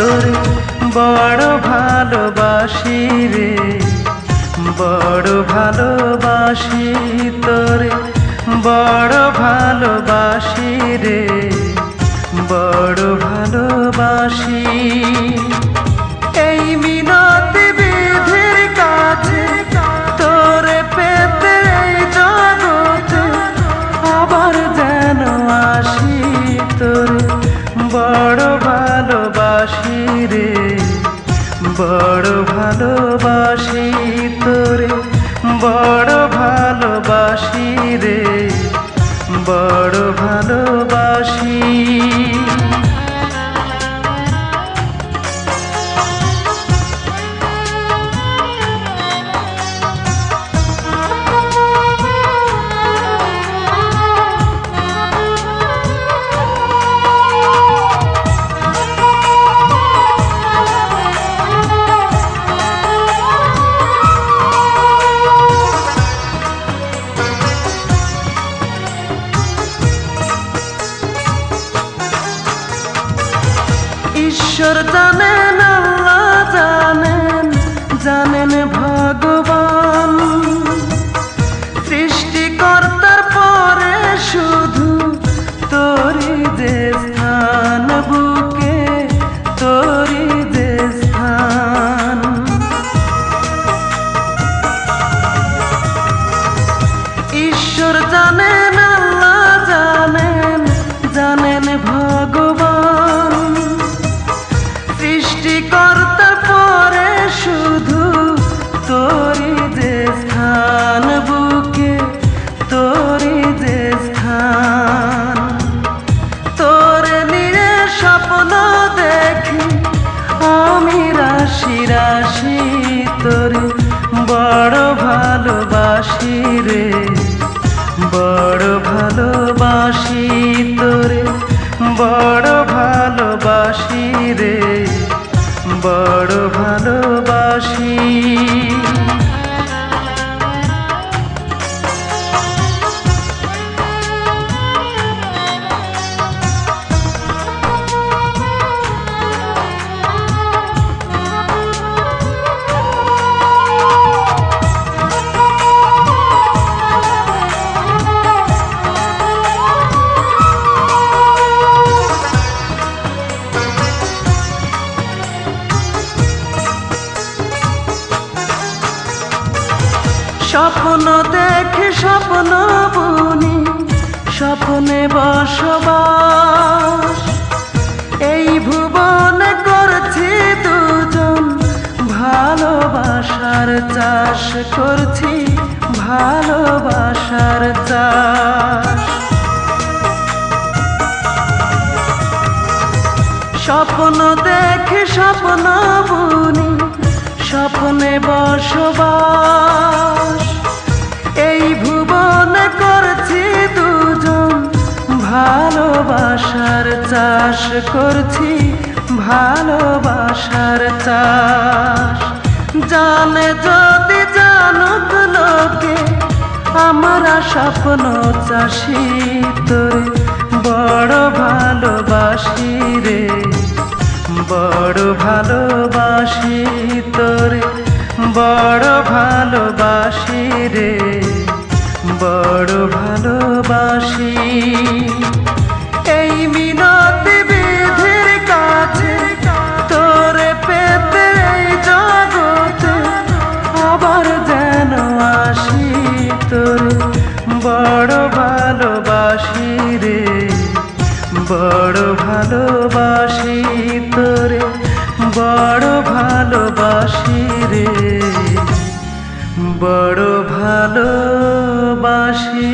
তোরে বড় ভালোবাসি রে, বড় ভালোবাসি তোরে, বড় ভালোবাসি রে, বড় ভালোবাসি। এই মিনতি বিধির কাছে তোরে পেতে এই জগতে আবার যেন আসি তোরে বড় ভালোবাসি রে, বড় ভালোবাসি তোরে, বড় ভালোবাসি রে, বড় ভালোবাসি। ঈশ্বর জানেন, আল্লাহ জানেন, জানেন ভগবান, সৃষ্টিকর্তার পরে শুধু তোরই যে স্থান বুকে, তোরই যে স্থান। ঈশ্বর জানেন, আল্লাহ জানেন, জানেন ভগবান, সৃষ্টিকর্তার পরে শুধু তোরই যে স্থান বুকে, তোরই যে স্থান। তোরে নিয়ে স্বপ্ন দেখি আমি রাশি রাশি তোরে বড় ভালোবাসি রে, বড় ভালোবাসি তোরে, বড় ভালোবাসি রে, বড় ভালোবাসি। স্বপ্ন দেখে স্বপ্ন বুনি, স্বপ্নে বসবাস, এই ভুবনে করছি দুজন ভালোবাসার চাষ, করছি ভালোবাসার চাষ। স্বপ্ন দেখে স্বপ্ন বুনি, স্বপ্নে বসবাস, এই ভুবনে করছি দুজন ভালোবাসার চাষ, করছি ভালোবাসার চাষ। জানে যদি জানুক লোকে আমরা স্বপ্ন চাষি তোরে বড় ভালোবাসি রে, বড় ভালোবাসি তোরে, বড় ভালোবাসি রে, বড় ভালোবাসি। এই মিনতি বিধির কাছে তোরে পেতে এই জগতে আবার যেন আসি তোরে বড় ভালোবাসি রে, বড় ভালোবাসি তোরে, বড় ভালোবাসি রে, বড় ভালোবাসি।